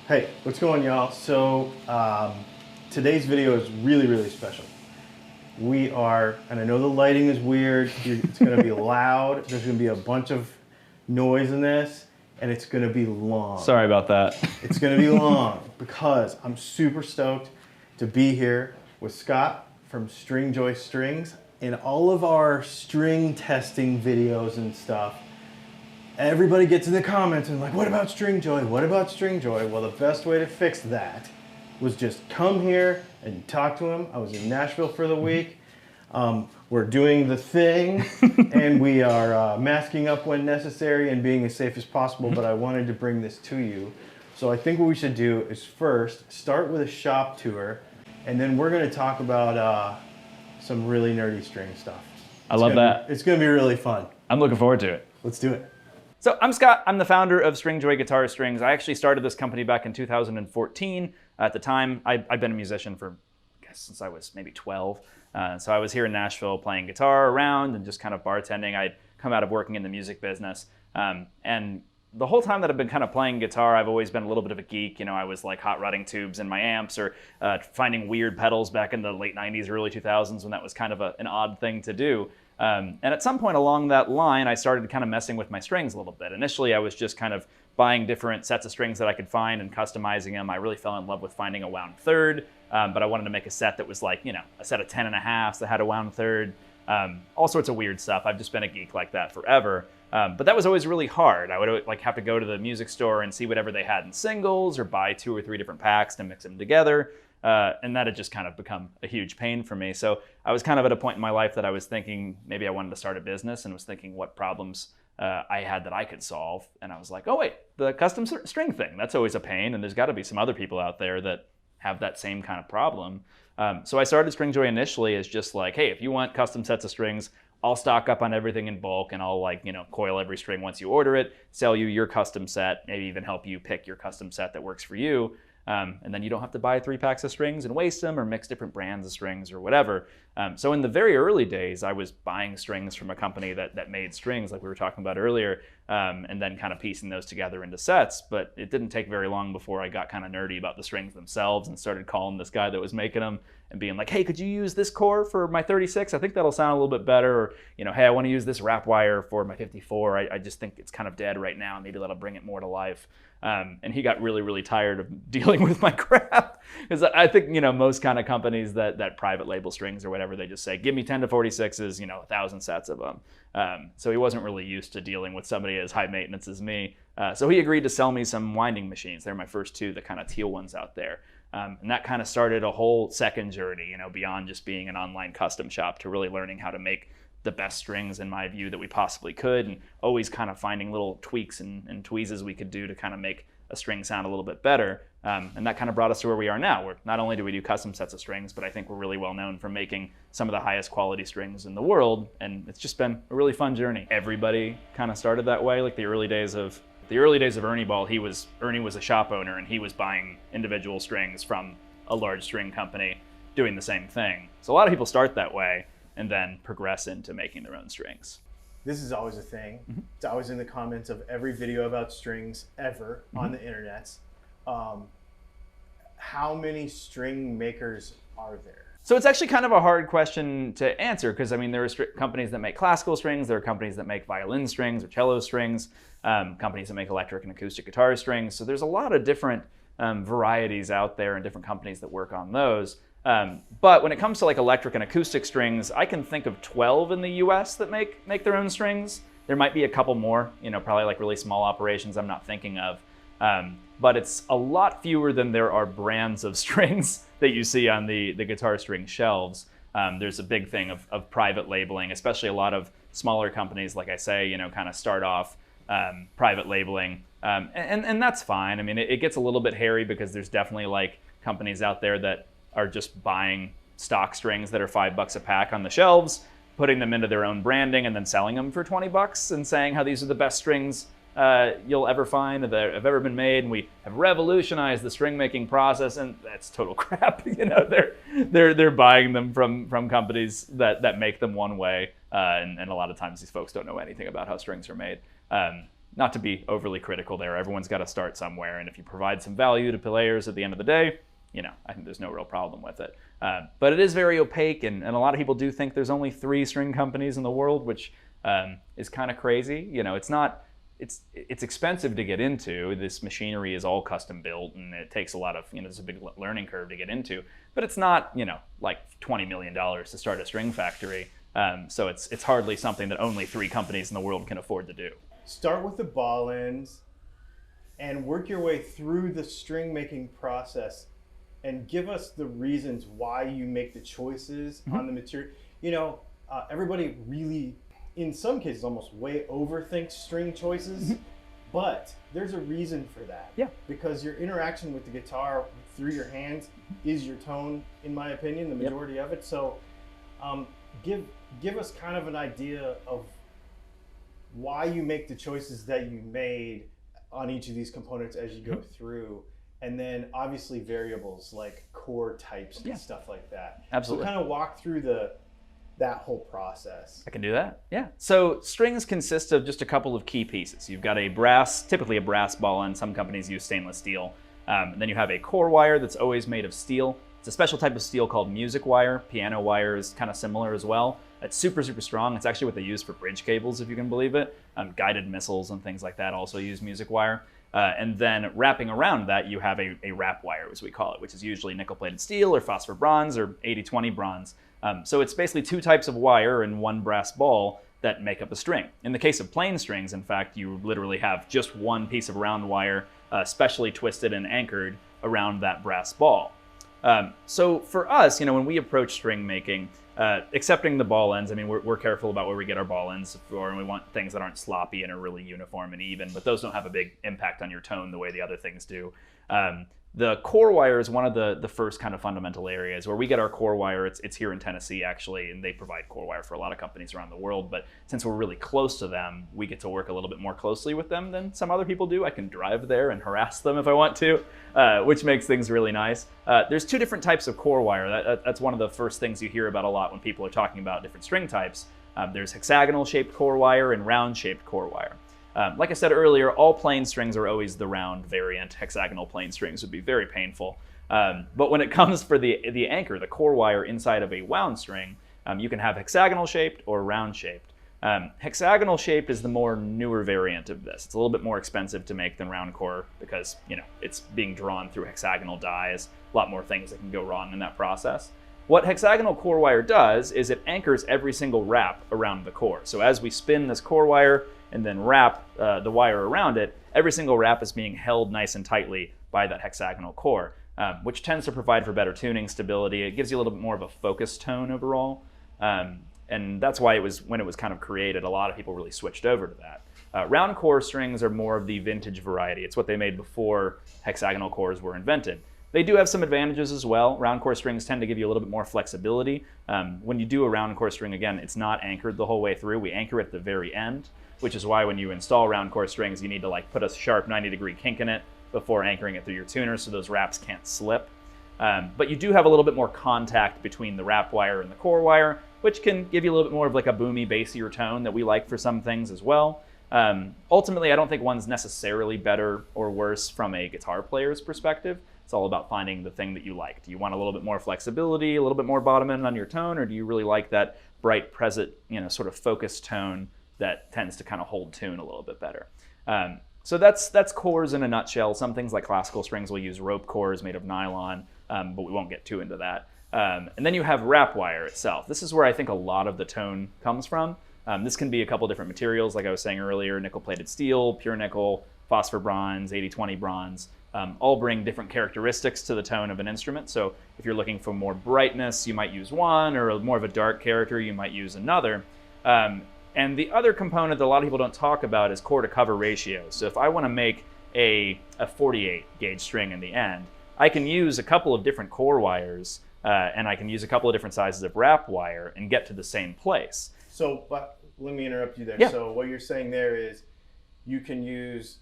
Hey, what's going on, y'all? So today's video is really special. We are, and I know the lighting is weird, it's gonna be loud, there's gonna be a bunch of noise in this, and it's gonna be long. Sorry about that. It's gonna be long because I'm super stoked to be here with Scott from Stringjoy Strings. In all of our string testing videos and stuff, everybody gets in the comments and like, what about Stringjoy? What about Stringjoy? Well, the best way to fix that was just come here and talk to him. I was in Nashville for the week. We're doing the thing and we are masking up when necessary and being as safe as possible, but I wanted to bring this to you. So I think what we should do is first start with a shop tour, and then we're gonna talk about some really nerdy string stuff. I love that. It's gonna be really fun. I'm looking forward to it. Let's do it. So I'm Scott. I'm the founder of Stringjoy Guitar Strings. I actually started this company back in 2014. At the time, I've been a musician for, I guess, since I was maybe 12. So I was here in Nashville playing guitar around and just kind of bartending. I'd come out of working in the music business. And the whole time that I've been kind of playing guitar, I've always been a little bit of a geek. You know, I was like hot rodding tubes in my amps or finding weird pedals back in the late 90s, early 2000s when that was kind of an odd thing to do. And at some point along that line, I started kind of messing with my strings a little bit. Initially, I was just kind of buying different sets of strings that I could find and customizing them. I really fell in love with finding a wound third, but I wanted to make a set that was like, you know, a set of 10.5s that had a wound third, all sorts of weird stuff. I've just been a geek like that forever. But that was always really hard. I would like have to go to the music store and see whatever they had in singles or buy 2 or 3 different packs to mix them together. And that had just kind of become a huge pain for me. So I was kind of at a point in my life that I was thinking maybe I wanted to start a business and was thinking what problems I had that I could solve. And I was like, oh wait, the custom string thing, that's always a pain. And there's got to be some other people out there that have that same kind of problem. So I started Stringjoy initially as just like, hey, if you want custom sets of strings, I'll stock up on everything in bulk and I'll like, you know, coil every string once you order it, sell you your custom set, maybe even help you pick your custom set that works for you. And then you don't have to buy 3 packs of strings and waste them or mix different brands of strings or whatever. So in the very early days, I was buying strings from a company that made strings like we were talking about earlier, and then kind of piecing those together into sets. But it didn't take very long before I got kind of nerdy about the strings themselves and started calling this guy that was making them and being like, hey, could you use this core for my 36? I think that'll sound a little bit better. Or, you know, hey, I want to use this wrap wire for my 54. I just think it's kind of dead right now. Maybe that'll bring it more to life. And he got really tired of dealing with my crap. Because I think, you know, most kind of companies that private label strings or whatever, they just say, give me 10 to 46s, you know, 1,000 sets of them. So he wasn't really used to dealing with somebody as high maintenance as me. So he agreed to sell me some winding machines. They're my first 2, the kind of teal ones out there. And that kind of started a whole second journey, you know, beyond just being an online custom shop to really learning how to make the best strings in my view that we possibly could, and always kind of finding little tweaks and tweezes we could do to kind of make a string sound a little bit better. And that kind of brought us to where we are now, where not only do we do custom sets of strings, but I think we're really well known for making some of the highest quality strings in the world. And it's just been a really fun journey. Everybody kind of started that way, like the early days of Ernie Ball. Ernie was a shop owner and he was buying individual strings from a large string company doing the same thing. So a lot of people start that way and then progress into making their own strings. This is always a thing. It's always in the comments of every video about strings ever on the internet. How many string makers are there? So it's actually kind of a hard question to answer because, I mean, there are companies that make classical strings, there are companies that make violin strings or cello strings, companies that make electric and acoustic guitar strings. So there's a lot of different varieties out there and different companies that work on those. But when it comes to like electric and acoustic strings, I can think of 12 in the US that make their own strings. There might be a couple more, you know, probably like really small operations I'm not thinking of. But it's a lot fewer than there are brands of strings that you see on the guitar string shelves. There's a big thing of private labeling, especially a lot of smaller companies, like I say, you know, kind of start off private labeling. And that's fine. I mean, it gets a little bit hairy because there's definitely like companies out there that are just buying stock strings that are $5 a pack on the shelves, putting them into their own branding and then selling them for $20 and saying how these are the best strings you'll ever find that have ever been made, and we have revolutionized the string making process. And that's total crap. You know, they're buying them from companies that make them one way, and a lot of times these folks don't know anything about how strings are made. not to be overly critical there. Everyone's got to start somewhere, and if you provide some value to players at the end of the day, I think there's no real problem with it. But it is very opaque, and a lot of people do think there's only 3 string companies in the world, which is kind of crazy. It's expensive to get into. This machinery is all custom built, and it takes a lot of, there's a big learning curve to get into. But it's not, like $20 million to start a string factory. So it's hardly something that only 3 companies in the world can afford to do. Start with the ball ends and work your way through the string making process, and give us the reasons why you make the choices on the material. Everybody really, in some cases, almost way overthinks string choices, but there's a reason for that. Yeah. Because your interaction with the guitar through your hands is your tone, in my opinion, the majority of it. So give us kind of an idea of why you make the choices that you made on each of these components as you go through. And then obviously variables like core types and stuff like that. Absolutely. So kind of walk through that whole process. I can do that, yeah. So strings consist of just a couple of key pieces. You've got typically a brass ball end. Some companies use stainless steel. Then you have a core wire that's always made of steel. It's a special type of steel called music wire. Piano wire is kind of similar as well. It's super, super strong. It's actually what they use for bridge cables, if you can believe it. Guided missiles and things like that also use music wire. And then wrapping around that, you have a wrap wire, as we call it, which is usually nickel-plated steel or phosphor bronze or 80-20 bronze. So it's basically 2 types of wire in one brass ball that make up a string. In the case of plain strings, in fact, you literally have just one piece of round wire specially twisted and anchored around that brass ball. So for us, when we approach string making, accepting the ball ends, we're careful about where we get our ball ends for, and we want things that aren't sloppy and are really uniform and even, but those don't have a big impact on your tone the way the other things do. The core wire is one of the first kind of fundamental areas where we get our core wire. It's here in Tennessee, actually, and they provide core wire for a lot of companies around the world. But since we're really close to them, we get to work a little bit more closely with them than some other people do. I can drive there and harass them if I want to, which makes things really nice. There's 2 different types of core wire. That's one of the first things you hear about a lot when people are talking about different string types. There's hexagonal-shaped core wire and round-shaped core wire. Like I said earlier, all plain strings are always the round variant. Hexagonal plain strings would be very painful. But when it comes for the anchor, the core wire inside of a wound string, you can have hexagonal shaped or round shaped. Hexagonal shaped is the more newer variant of this. It's a little bit more expensive to make than round core because it's being drawn through hexagonal dies. A lot more things that can go wrong in that process. What hexagonal core wire does is it anchors every single wrap around the core. So as we spin this core wire and then wrap the wire around it, every single wrap is being held nice and tightly by that hexagonal core, which tends to provide for better tuning stability. It gives you a little bit more of a focused tone overall. And that's why when it was kind of created, a lot of people really switched over to that. Round core strings are more of the vintage variety. It's what they made before hexagonal cores were invented. They do have some advantages as well. Round core strings tend to give you a little bit more flexibility. When you do a round core string, again, it's not anchored the whole way through. We anchor at the very end, which is why when you install round core strings, you need to put a sharp 90-degree kink in it before anchoring it through your tuner so those wraps can't slip. But you do have a little bit more contact between the wrap wire and the core wire, which can give you a little bit more of a boomy, bassier tone that we like for some things as well. Ultimately, I don't think one's necessarily better or worse from a guitar player's perspective. It's all about finding the thing that you like. Do you want a little bit more flexibility, a little bit more bottom end on your tone, or do you really like that bright, present, sort of focused tone that tends to kind of hold tune a little bit better? So that's cores in a nutshell. Some things like classical strings will use rope cores made of nylon, but we won't get too into that. And then you have wrap wire itself. This is where I think a lot of the tone comes from. This can be a couple different materials, like I was saying earlier, nickel-plated steel, pure nickel, phosphor bronze, 80-20 bronze. All bring different characteristics to the tone of an instrument. So if you're looking for more brightness, you might use one, or more of a dark character, you might use another. And the other component that a lot of people don't talk about is core to cover ratio. So if I want to make a 48 gauge string in the end, I can use a couple of different core wires, and I can use a couple of different sizes of wrap wire and get to the same place. So, but let me interrupt you there. Yeah. So what you're saying there is you can use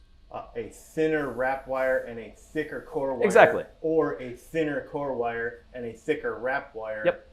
a thinner wrap wire and a thicker core wire. Exactly. Or a thinner core wire and a thicker wrap wire. Yep.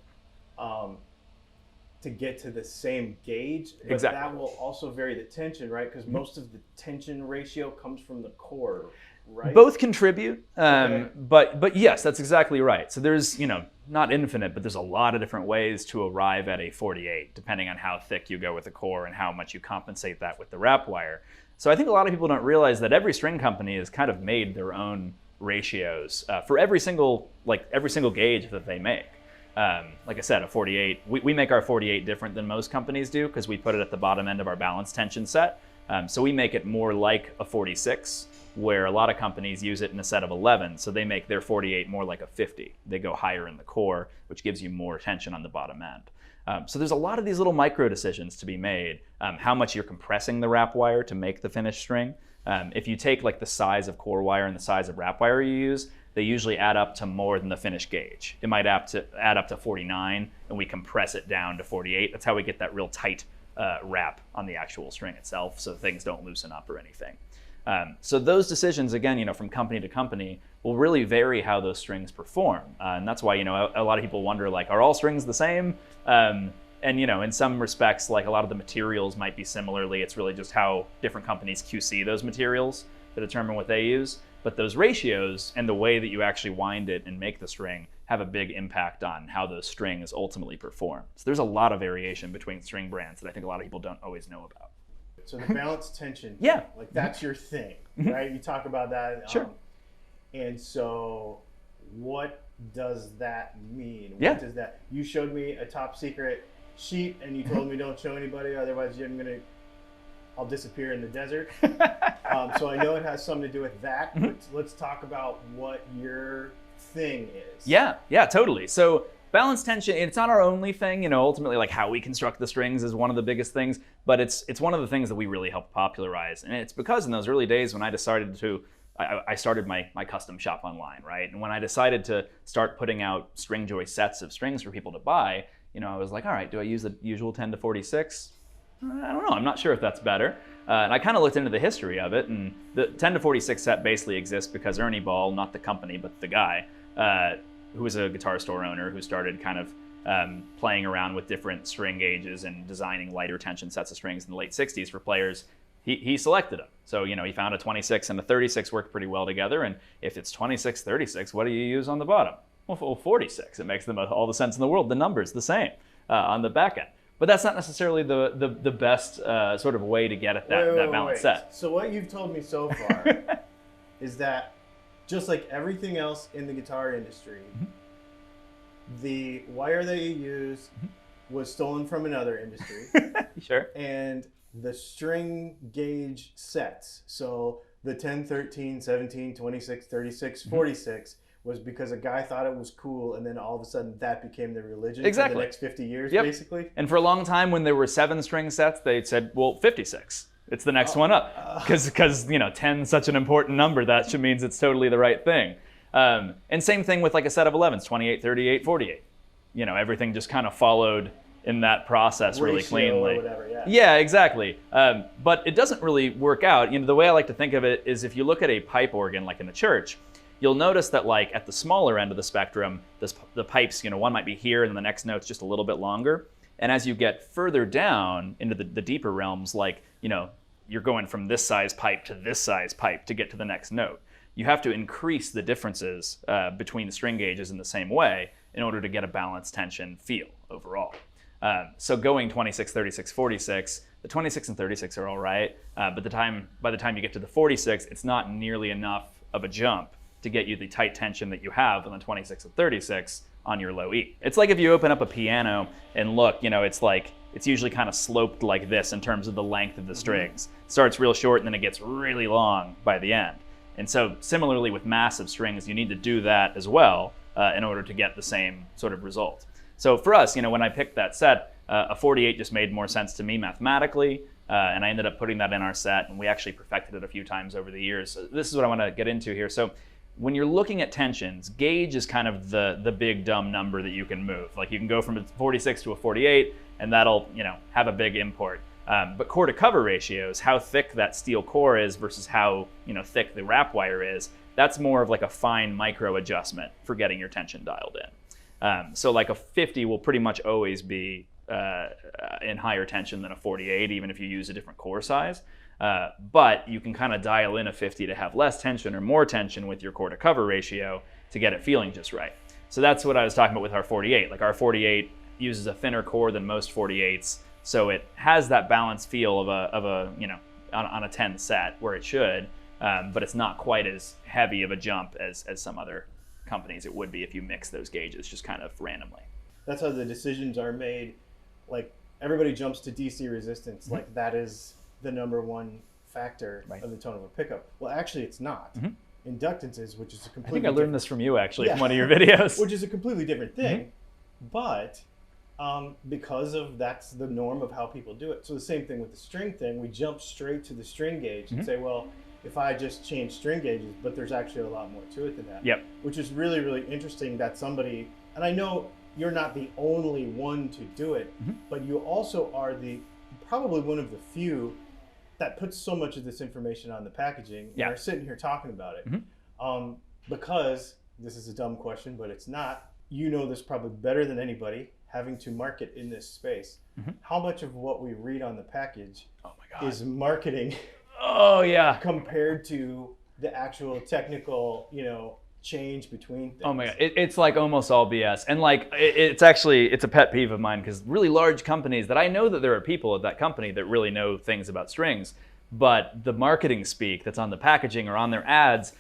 to get to the same gauge, but Exactly. that will also vary the tension, right? Because most of the tension ratio comes from the core, right? Both contribute, Okay. but yes, that's exactly right. So there's, not infinite, but there's a lot of different ways to arrive at a 48, depending on how thick you go with the core and how much you compensate that with the wrap wire. So I think a lot of people don't realize that every string company has kind of made their own ratios for every single gauge that they make. Like I said, a 48, we make our 48 different than most companies do because we put it at the bottom end of our balance tension set. So we make it more like a 46, where a lot of companies use it in a set of 11. So they make their 48 more like a 50. They go higher in the core, which gives you more tension on the bottom end. So there's a lot of these little micro decisions to be made. How much you're compressing the wrap wire to make the finished string. If you take like the size of core wire and the size of wrap wire you use, they usually add up to more than the finished gauge. It might add up to 49, and we compress it down to 48. That's how we get that real tight wrap on the actual string itself, so things don't loosen up or anything. So those decisions, again, from company to company, will really vary how those strings perform, and that's why a lot of people wonder, like, are all strings the same? And in some respects, like a lot of the materials might be similarly. It's really just how different companies QC those materials to determine what they use. But those ratios and the way that you actually wind it and make the string have a big impact on how those strings ultimately perform. So there's a lot of variation between string brands that I think a lot of people don't always know about. So the balance tension, Yeah. like that's your thing, right? You talk about that. Sure. And so what does that mean? What Yeah. does that, you showed me a top secret sheet and you told me don't show anybody, otherwise I'll disappear in the desert. So I know it has something to do with that, but let's talk about what your thing is. Yeah, totally. So balance tension, it's not our only thing, ultimately like how we construct the strings is one of the biggest things, but it's one of the things that we really help popularize. And it's because in those early days when I started my custom shop online, right? And when I decided to start putting out Stringjoy sets of strings for people to buy, I was like, all right, do I use the usual 10 to 46? I don't know, I'm not sure if that's better. And I kind of looked into the history of it, and the 10 to 46 set basically exists because Ernie Ball, not the company, but the guy, who was a guitar store owner who started kind of playing around with different string gauges and designing lighter tension sets of strings in the late 60s for players, he selected them. So, he found a 26 and a 36 worked pretty well together, and if it's 26, 36, what do you use on the bottom? Well, 46. It makes all the sense in the world. The number's the same on the back end. But that's not necessarily the best sort of way to get at that balance set. So what you've told me so far is that just like everything else in the guitar industry, the wire that you use was stolen from another industry. Sure. And the string gauge sets, so the 10, 13, 17, 26, 36, 46, was because a guy thought it was cool, and then all of a sudden that became the religion for the next 50 years, basically. And for a long time, when there were 7 string sets, they said, well, 56. It's the next one up. Because 10 is such an important number, that means it's totally the right thing. And same thing with like a set of 11s, 28, 38, 48. Everything just kind of followed in that process really cleanly. Or whatever, yeah. Yeah, exactly. But it doesn't really work out. The way I like to think of it is if you look at a pipe organ, like in a church, you'll notice that like at the smaller end of the spectrum, the pipes, one might be here and the next note's just a little bit longer. And as you get further down into the deeper realms, like, you're going from this size pipe to this size pipe to get to the next note. You have to increase the differences between the string gauges in the same way in order to get a balanced tension feel overall. So going 26, 36, 46, the 26 and 36 are all right, but by the time you get to the 46, it's not nearly enough of a jump to get you the tight tension that you have on the 26 and 36 on your low E. It's like if you open up a piano and look, it's usually kind of sloped like this in terms of the length of the strings. It starts real short and then it gets really long by the end. And so similarly with massive strings, you need to do that as well in order to get the same sort of result. So for us, when I picked that set, a 48 just made more sense to me mathematically, and I ended up putting that in our set, and we actually perfected it a few times over the years. So this is what I want to get into here. So when you're looking at tensions, gauge is kind of the big dumb number that you can move. Like you can go from a 46 to a 48, and that'll have a big import. But core to cover ratios, how thick that steel core is versus how thick the wrap wire is, that's more of like a fine micro adjustment for getting your tension dialed in. So like a 50 will pretty much always be in higher tension than a 48, even if you use a different core size. But you can kind of dial in a 50 to have less tension or more tension with your core to cover ratio to get it feeling just right. So that's what I was talking about with our 48. Like our 48 uses a thinner core than most 48s, so it has that balanced feel of a on a 10 set where it should, but it's not quite as heavy of a jump as some other companies it would be if you mix those gauges just kind of randomly. That's how the decisions are made. Like everybody jumps to DC resistance, like that is the number one factor of the tone of a pickup. Well, actually, it's not. Inductance is, which is a completely. I think I learned this from you actually from one of your videos. Which is a completely different thing, but because of that's the norm of how people do it. So the same thing with the string thing. We jump straight to the string gauge and say, well, if I just change string gauges, but there's actually a lot more to it than that. Yep. Which is really, really interesting that somebody, and I know you're not the only one to do it, but you also are probably one of the few that puts so much of this information on the packaging and are sitting here talking about it. Because, this is a dumb question, but it's not, you know this probably better than anybody, having to market in this space. How much of what we read on the package is marketing compared to the actual technical, change between things? Oh my God, it's like almost all BS. And like, it's a pet peeve of mine because really large companies that I know that there are people at that company that really know things about strings, but the marketing speak that's on the packaging or on their ads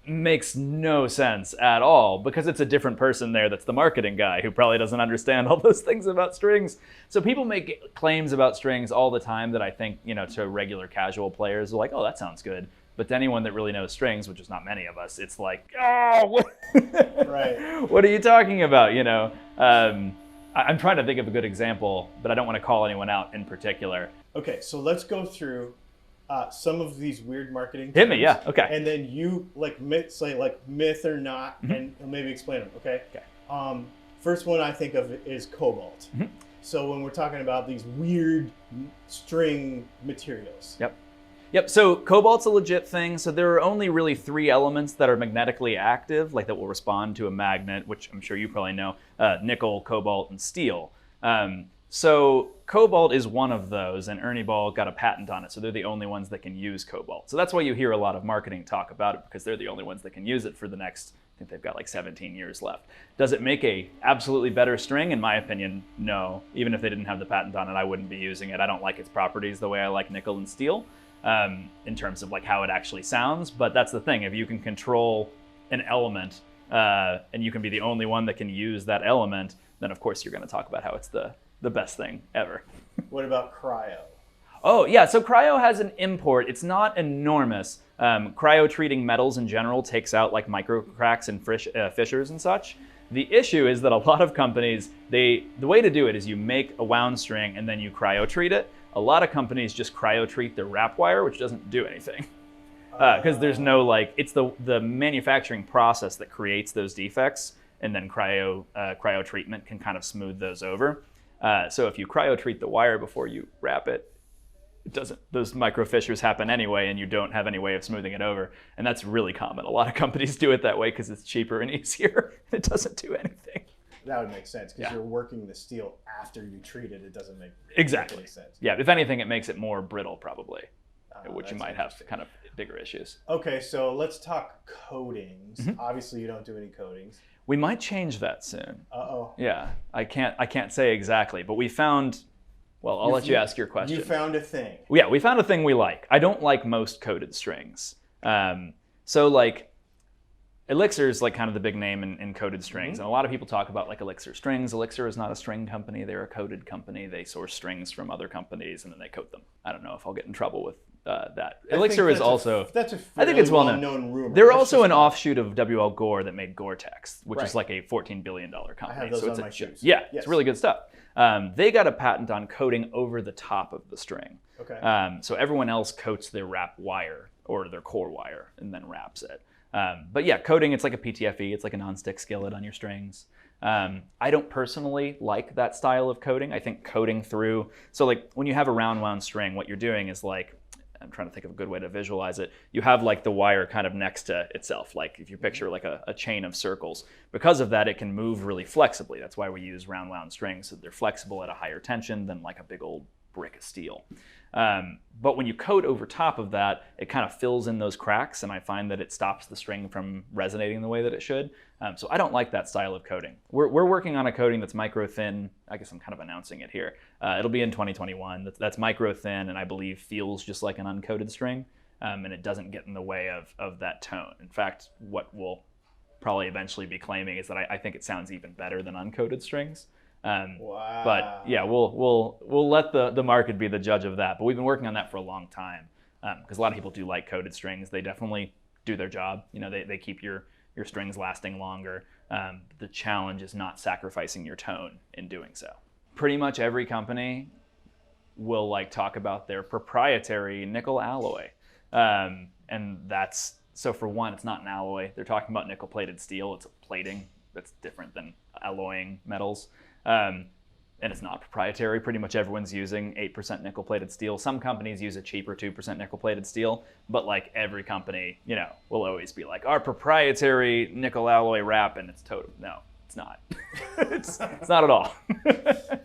makes no sense at all because it's a different person there that's the marketing guy who probably doesn't understand all those things about strings. So people make claims about strings all the time that I think, to regular casual players are like, oh, that sounds good. But to anyone that really knows strings, which is not many of us, it's like, oh, what? Right. What are you talking about? I'm trying to think of a good example, but I don't want to call anyone out in particular. Okay, so let's go through some of these weird marketing terms. Hit me, yeah, okay. And then you say myth or not, and maybe explain them, okay? Okay. First one I think of is cobalt. So when we're talking about these weird string materials. Yep, so cobalt's a legit thing. So there are only really 3 elements that are magnetically active, like that will respond to a magnet, which I'm sure you probably know, nickel, cobalt, and steel. So cobalt is one of those, and Ernie Ball got a patent on it, so they're the only ones that can use cobalt. So that's why you hear a lot of marketing talk about it, because they're the only ones that can use it for the next, I think they've got like 17 years left. Does it make a absolutely better string? In my opinion, no. Even if they didn't have the patent on it, I wouldn't be using it. I don't like its properties the way I like nickel and steel. In terms of like how it actually sounds, but that's the thing. If you can control an element and you can be the only one that can use that element, then of course you're going to talk about how it's the best thing ever. What about cryo? Oh yeah, so cryo has an import. It's not enormous. Cryo treating metals in general takes out like micro cracks and fissures and such. The issue is that a lot of companies, the way to do it is you make a wound string and then you cryo treat it. A lot of companies just cryo treat their wrap wire, which doesn't do anything. Because there's no it's the manufacturing process that creates those defects, and then cryo treatment can kind of smooth those over. So if you cryo treat the wire before you wrap it, those micro fissures happen anyway, and you don't have any way of smoothing it over. And that's really common. A lot of companies do it that way because it's cheaper and easier. It doesn't do anything. That would make sense because you're working the steel after you treat it. It doesn't make any sense. Yeah, if anything, it makes it more brittle probably, which you might have kind of bigger issues. Okay, so let's talk coatings. Obviously, you don't do any coatings. We might change that soon. Uh-oh. Yeah, I can't say exactly, but we found. Well, I'll let you ask your question. You found a thing. Yeah, we found a thing we like. I don't like most coated strings. So like. Elixir is like kind of the big name in coated strings, and a lot of people talk about like Elixir strings. Elixir is not a string company; they're a coated company. They source strings from other companies and then they coat them. I don't know if I'll get in trouble with that. Elixir is also that's a I think it's well-known rumor. They're also an offshoot of W.L. Gore that made Gore-Tex, which is like a $14 billion company. I have those on my shoes. Yeah, it's really good stuff. They got a patent on coating over the top of the string. Okay. So everyone else coats their wrap wire or their core wire and then wraps it. But yeah, coating, it's like a PTFE. It's like a non-stick skillet on your strings. I don't personally like that style of coating. I think coating through, so like when you have a round wound string, what you're doing is like, I'm trying to think of a good way to visualize it. You have like the wire kind of next to itself, like if you picture like a chain of circles. Because of that, it can move really flexibly. That's why we use round wound strings, so they're flexible at a higher tension than like a big old brick of steel. But when you coat over top of that, it kind of fills in those cracks, and I find that it stops the string from resonating the way that it should. So I don't like that style of coating. We're working on a coating that's micro thin. I guess I'm kind of announcing it here. It'll be in 2021. That's micro thin, and I believe feels just like an uncoated string, and it doesn't get in the way of that tone. In fact, what we'll probably eventually be claiming is that I think it sounds even better than uncoated strings. Wow. But yeah, we'll let the market be the judge of that. But we've been working on that for a long time, because a lot of people do like coated strings. They definitely do their job. You know, they keep your strings lasting longer. The challenge is not sacrificing your tone in doing so. Pretty much every company will like talk about their proprietary nickel alloy, and that's so for one, it's not an alloy. They're talking about nickel plated steel. It's a plating that's different than alloying metals. And it's not proprietary. Pretty much everyone's using 8% nickel-plated steel. Some companies use a cheaper 2% nickel-plated steel, but like every company, you know, will always be like, our proprietary nickel alloy wrap, and it's total. No, it's not. it's not at all.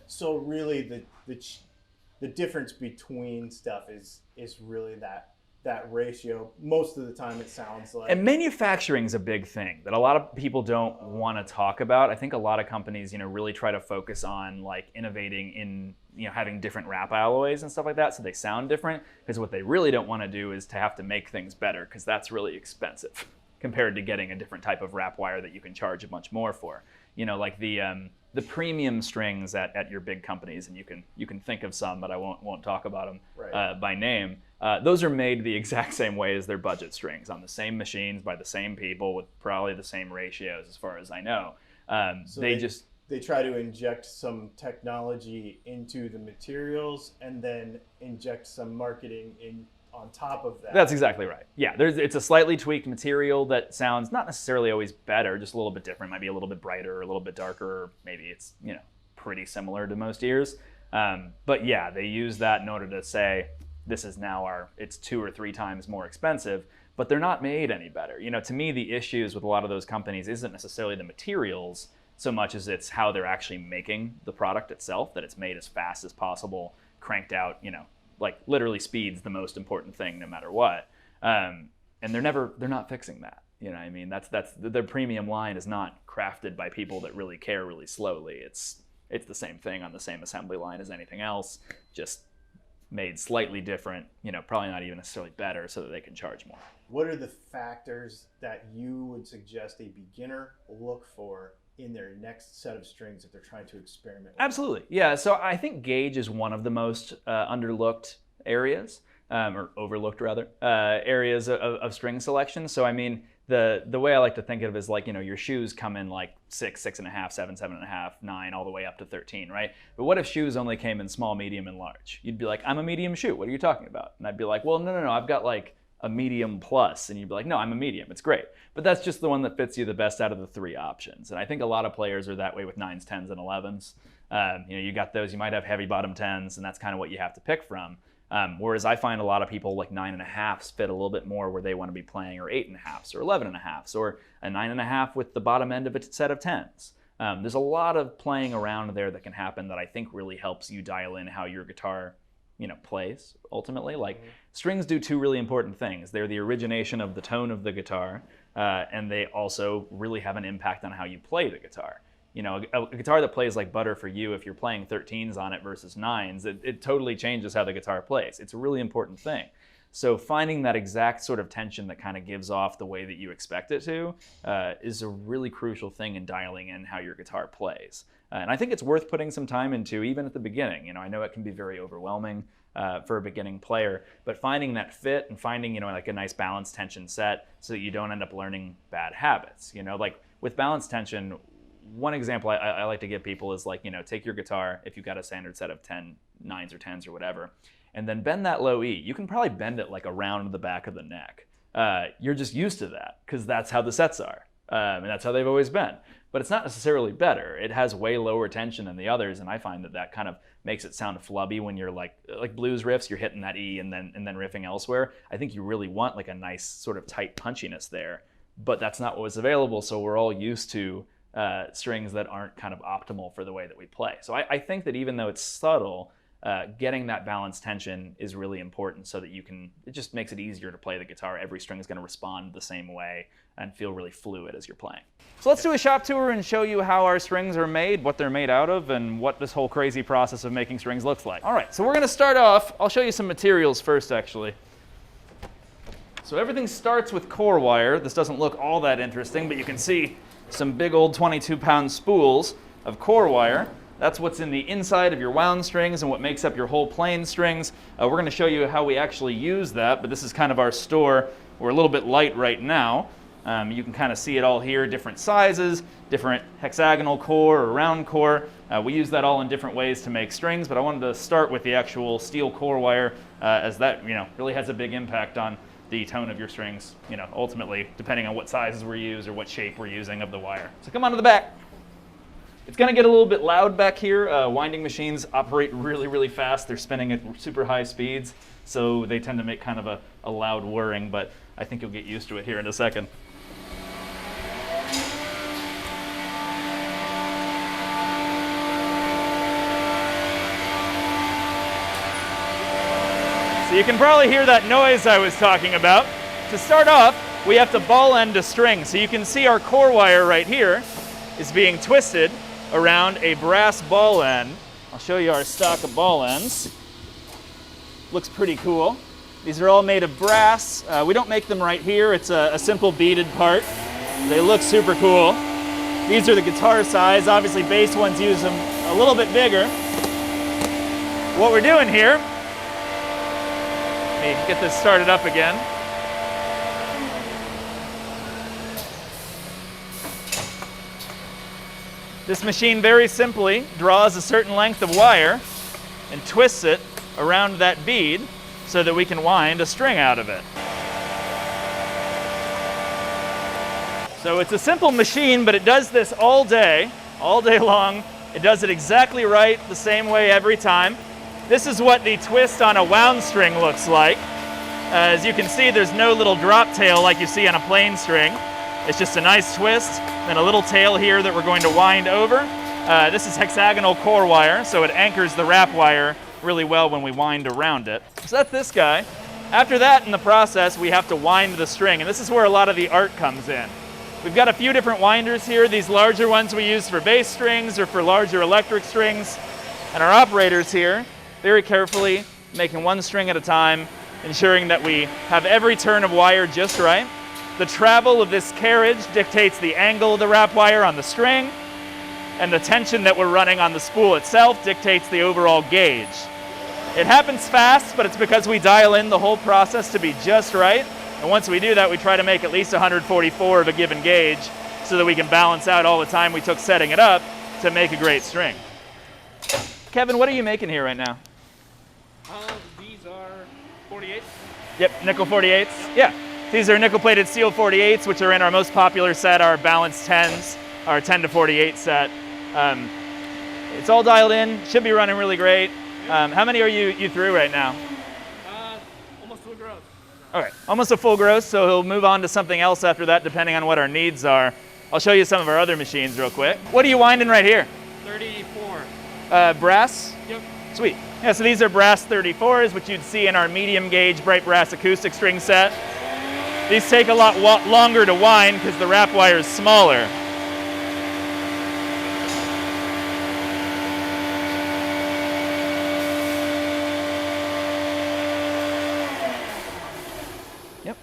So really, the difference between stuff is really that ratio. Most of the time, it sounds like. And manufacturing is a big thing that a lot of people don't want to talk about. I think a lot of companies, you know, really try to focus on like innovating in, you know, having different wrap alloys and stuff like that, so they sound different. Because what they really don't want to do is to have to make things better, because that's really expensive compared to getting a different type of wrap wire that you can charge a bunch more for. You know, like the premium strings at your big companies, and you can think of some, but I won't talk about them by name. Those are made the exact same way as their budget strings, on the same machines by the same people with probably the same ratios, as far as I know. So they try to inject some technology into the materials and then inject some marketing in on top of that. That's exactly right. Yeah, it's a slightly tweaked material that sounds not necessarily always better, just a little bit different. Might be a little bit brighter, or a little bit darker, or maybe it's, you know, pretty similar to most ears. But yeah, they use that in order to say this is now it's 2 or 3 times more expensive, but they're not made any better. You know, to me, the issues with a lot of those companies isn't necessarily the materials so much as it's how they're actually making the product itself, that it's made as fast as possible, cranked out, you know, like literally speed's the most important thing no matter what. And they're not fixing that. You know what I mean? That's their premium line is not crafted by people that really care really slowly. It's the same thing on the same assembly line as anything else, just made slightly different, you know, probably not even necessarily better, so that they can charge more. What are the factors that you would suggest a beginner look for in their next set of strings if they're trying to experiment with? Absolutely. Yeah, so I think gauge is one of the most underlooked areas, or overlooked rather, areas of string selection. So I mean, the way I like to think of it is like, you know, your shoes come in like 6, 6.5, 7, 7.5, 9, all the way up to 13, right? But what if shoes only came in small, medium, and large? You'd be like, I'm a medium shoe. What are you talking about? And I'd be like, well, no, I've got like a medium plus. And you'd be like, no, I'm a medium. It's great. But that's just the one that fits you the best out of the 3 options. And I think a lot of players are that way with 9s, 10s, and 11s. You know, you got those, you might have heavy bottom 10s, and that's kind of what you have to pick from. Whereas I find a lot of people like 9.5s fit a little bit more where they want to be playing, or 8.5s, or 11.5s, or a 9.5 with the bottom end of a set of 10s. There's a lot of playing around there that can happen that I think really helps you dial in how your guitar, you know, plays ultimately. Like strings do 2 really important things. They're the origination of the tone of the guitar, and they also really have an impact on how you play the guitar. You know, a guitar that plays like butter for you, if you're playing 13s on it versus 9s, it totally changes how the guitar plays. It's a really important thing. So finding that exact sort of tension that kind of gives off the way that you expect it to is a really crucial thing in dialing in how your guitar plays. And I think it's worth putting some time into, even at the beginning. You know, I know it can be very overwhelming for a beginning player, but finding that fit and finding, you know, like a nice balanced tension set so that you don't end up learning bad habits. You know, like with balanced tension, one example I like to give people is like, you know, take your guitar, if you've got a standard set of 10, 9s or 10s or whatever, and then bend that low E. You can probably bend it like around the back of the neck. You're just used to that because that's how the sets are. and that's how they've always been. But it's not necessarily better. It has way lower tension than the others, and I find that kind of makes it sound flubby when you're like blues riffs, you're hitting that E and then riffing elsewhere. I think you really want like a nice sort of tight punchiness there, but that's not what was available, so we're all used to strings that aren't kind of optimal for the way that we play. So I think that even though it's subtle, getting that balanced tension is really important so that it just makes it easier to play the guitar. Every string is going to respond the same way and feel really fluid as you're playing. So let's do a shop tour and show you how our strings are made, what they're made out of, and what this whole crazy process of making strings looks like. All right, so we're going to start off. I'll show you some materials first, actually. So everything starts with core wire. This doesn't look all that interesting, but you can see some big old 22-pound spools of core wire. That's what's in the inside of your wound strings and what makes up your whole plain strings. We're going to show you how we actually use that, but this is kind of our store. We're a little bit light right now. You can kind of see it all here, different sizes, different hexagonal core or round core. We use that all in different ways to make strings, but I wanted to start with the actual steel core wire as that really has a big impact on the tone of your strings, ultimately, depending on what sizes we use or what shape we're using of the wire. So come on to the back. It's going to get a little bit loud back here. Winding machines operate really, really fast. They're spinning at super high speeds, so they tend to make kind of a loud whirring, but I think you'll get used to it here in a second. So you can probably hear that noise I was talking about. To start off, we have to ball end a string. So you can see our core wire right here is being twisted around a brass ball end. I'll show you our stock of ball ends. Looks pretty cool. These are all made of brass. We don't make them right here. It's a simple beaded part. They look super cool. These are the guitar size. Obviously, bass ones use them a little bit bigger. What we're doing here, let me get this started up again. This machine very simply draws a certain length of wire and twists it around that bead so that we can wind a string out of it. So it's a simple machine, but it does this all day long. It does it exactly right, the same way every time. This is what the twist on a wound string looks like. As you can see, there's no little drop tail like you see on a plain string. It's just a nice twist and a little tail here that we're going to wind over. This is hexagonal core wire, so it anchors the wrap wire really well when we wind around it. So that's this guy. After that, in the process, we have to wind the string, and this is where a lot of the art comes in. We've got a few different winders here. These larger ones we use for bass strings or for larger electric strings. And our operators here, very carefully, making one string at a time, ensuring that we have every turn of wire just right. The travel of this carriage dictates the angle of the wrap wire on the string, and the tension that we're running on the spool itself dictates the overall gauge. It happens fast, but it's because we dial in the whole process to be just right. And once we do that, we try to make at least 144 of a given gauge so that we can balance out all the time we took setting it up to make a great string. Kevin, what are you making here right now? These are 48s. Yep, nickel 48s. Yeah, these are nickel-plated steel 48s, which are in our most popular set, our balanced 10s, our 10 to 48 set. It's all dialed in, should be running really great. How many are you through right now? Almost full gross. All right, almost a full gross, so he'll move on to something else after that, depending on what our needs are. I'll show you some of our other machines real quick. What are you winding right here? 34. Brass? Yep. Sweet. Yeah, so these are brass 34s, which you'd see in our medium gauge bright brass acoustic string set. These take a lot longer to wind because the wrap wire is smaller. Yep.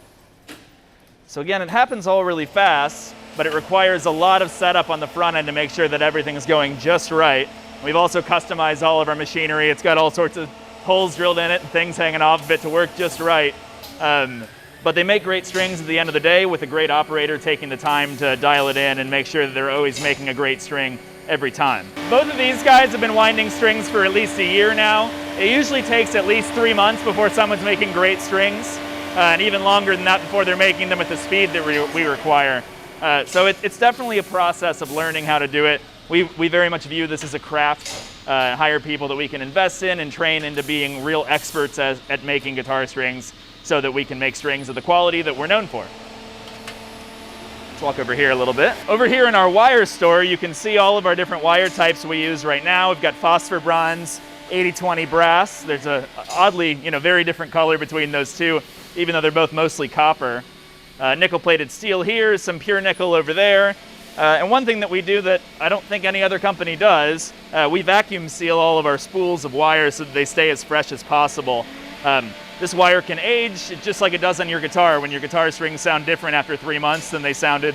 So again, it happens all really fast, but it requires a lot of setup on the front end to make sure that everything is going just right. We've also customized all of our machinery. It's got all sorts of holes drilled in it and things hanging off of it to work just right. But they make great strings at the end of the day with a great operator taking the time to dial it in and make sure that they're always making a great string every time. Both of these guys have been winding strings for at least a year now. It usually takes at least 3 months before someone's making great strings, and even longer than that before they're making them at the speed that we require. So it's definitely a process of learning how to do it. We very much view this as a craft, hire people that we can invest in and train into being real experts at making guitar strings so that we can make strings of the quality that we're known for. Let's walk over here a little bit. Over here in our wire store, you can see all of our different wire types we use right now. We've got phosphor bronze, 80-20 brass. There's a oddly, very different color between those two, even though they're both mostly copper. Nickel-plated steel here, some pure nickel over there. And one thing that we do that I don't think any other company does, we vacuum seal all of our spools of wire so that they stay as fresh as possible. This wire can age just like it does on your guitar. When your guitar strings sound different after 3 months than they sounded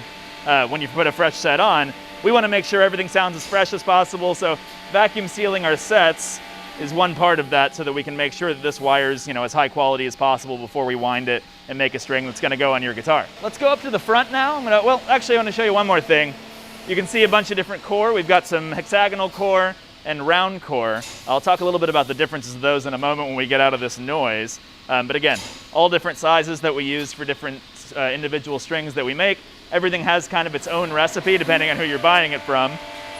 when you put a fresh set on, we want to make sure everything sounds as fresh as possible. So vacuum sealing our sets is one part of that so that we can make sure that this wire is as high quality as possible before we wind it and make a string that's going to go on your guitar. Let's go up to the front now. Actually, I want to show you one more thing. You can see a bunch of different core. We've got some hexagonal core and round core. I'll talk a little bit about the differences of those in a moment when we get out of this noise. But again, all different sizes that we use for different individual strings that we make. Everything has kind of its own recipe depending on who you're buying it from.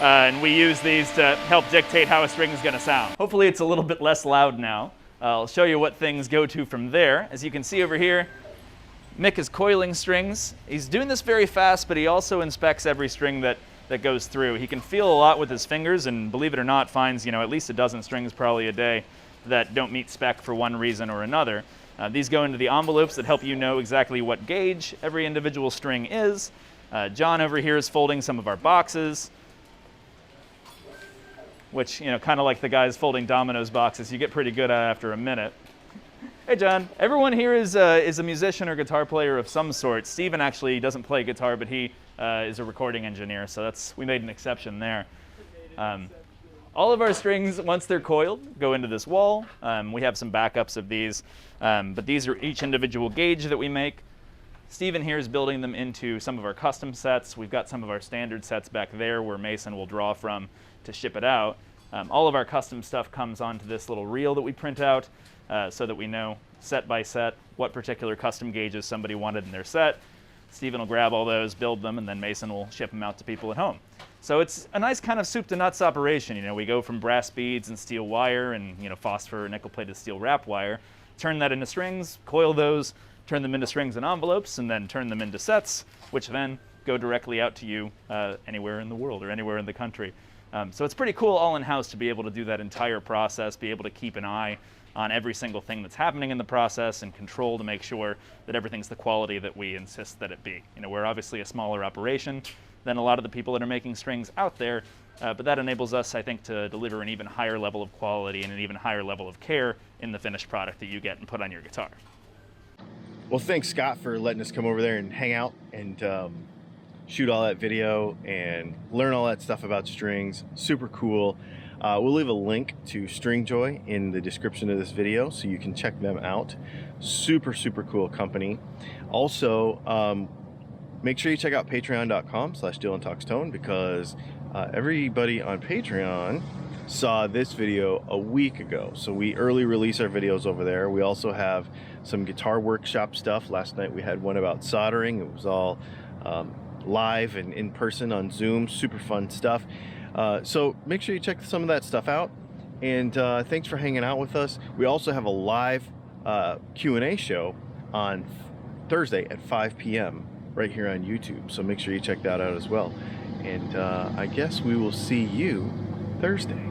And we use these to help dictate how a string is going to sound. Hopefully it's a little bit less loud now. I'll show you what things go to from there. As you can see over here, Mick is coiling strings. He's doing this very fast, but he also inspects every string that goes through. He can feel a lot with his fingers, and believe it or not, finds at least a dozen strings probably a day that don't meet spec for one reason or another. These go into the envelopes that help you know exactly what gauge every individual string is. John over here is folding some of our boxes, which, kind of like the guys folding Domino's boxes, you get pretty good at after a minute. Hey, John. Everyone here is a musician or guitar player of some sort. Steven actually doesn't play guitar, but he is a recording engineer, so we made an exception there. All of our strings, once they're coiled, go into this wall. We have some backups of these, but these are each individual gauge that we make. Steven here is building them into some of our custom sets. We've got some of our standard sets back there where Mason will draw from to ship it out. All of our custom stuff comes onto this little reel that we print out so that we know set by set what particular custom gauges somebody wanted in their set. Steven will grab all those, build them, and then Mason will ship them out to people at home. So it's a nice kind of soup to nuts operation. We go from brass beads and steel wire and phosphor nickel-plated steel wrap wire, turn that into strings, coil those, turn them into strings and envelopes, and then turn them into sets, which then go directly out to you anywhere in the world or anywhere in the country. So it's pretty cool all in-house to be able to do that entire process, be able to keep an eye on every single thing that's happening in the process and control to make sure that everything's the quality that we insist that it be. We're obviously a smaller operation than a lot of the people that are making strings out there, but that enables us, I think, to deliver an even higher level of quality and an even higher level of care in the finished product that you get and put on your guitar. Well, thanks, Scott, for letting us come over there and hang out and shoot all that video and learn all that stuff about strings. Super cool. We'll leave a link to Stringjoy in the description of this video so you can check them out. Super, super cool company. Also, make sure you check out patreon.com/DylanTalksTone because everybody on Patreon saw this video a week ago. So we early release our videos over there. We also have some guitar workshop stuff. Last night we had one about soldering. It was all live and in person on Zoom. Super fun stuff. So make sure you check some of that stuff out. And thanks for hanging out with us. We also have a live Q&A show on Thursday at 5 p.m. right here on YouTube. So make sure you check that out as well. And I guess we will see you Thursday.